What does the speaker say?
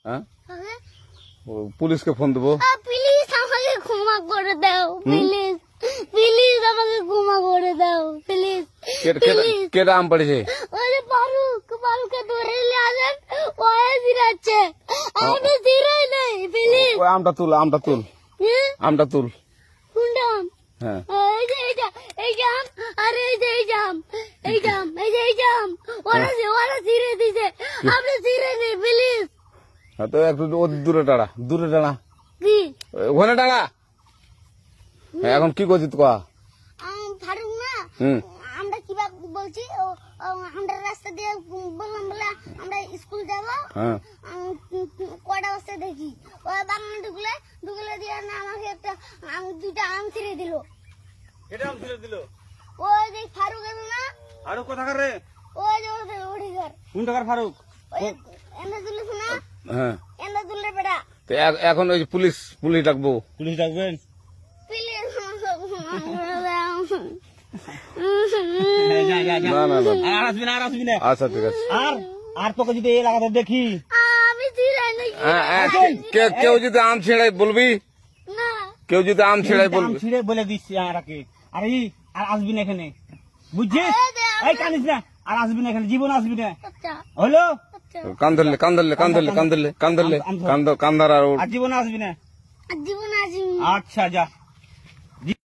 হ্যাঁ পুলিশকে ফোন দেবো। প্লিজ আমাকে ক্ষমা করে দাও, প্লিজ প্লিজ আমাকে ক্ষমা করে দাও, প্লিজ। কেটা আম পড়েছে? ওরে ফারুককে ধরে নিয়ে আসেন, ওয়ে জিরাচ্ছে, আমি জিরাই নাই, প্লিজ। ওই আমটা তুল আমটা তুল। কোনটা আম? হ্যাঁ এই যে এই জাম, আরে এই জাম ওরা জিরে দিছে, আপনি জিরে নেই, প্লিজ। তো একটু দূরে টাড়া কি ওখানে টাড়া। এখন কি করছিস কয়া? ফারুক না, আমরা কিভাবে বলছি, আমরা রাস্তা দিয়ে বললাম বলে আমরা স্কুল যাবো, কটা বস্তা দেখি ওই বাগানে ঢুকলে দিয়ে না আমাকে একটা দুইটা আম ছিঁড়ে দিল। ওই যে ফারুক এলো না, ফারুক কোথাকার রে? ওই যে ওড়িঘর। কোন টাকার ফারুক? এনে তুলিস না, হ্যাঁ এনে তুললে বেটা। তো এখন ওই পুলিশ ডাকবো। পুলিশ ডাকবেন? না আচ্ছা ঠিক আছে। আর তোকে যদি এই লাগাতে দেখি, আমি ছিঁড়াই নাকি? কেউ যদি আম ছিঁড়াই বলবি, না কেউ যদি আম ছিঁড়াই বলবি। ছিঁড়ে বলে দিচ্ছি আর আসবি না এখানে, বুঝছিস? এই কানিস না, আর আসবি না এখানে, জীবন আসবি না, হলো? কান্দার আর আর জীবন আসবি না। জীবন আসি। আচ্ছা যা।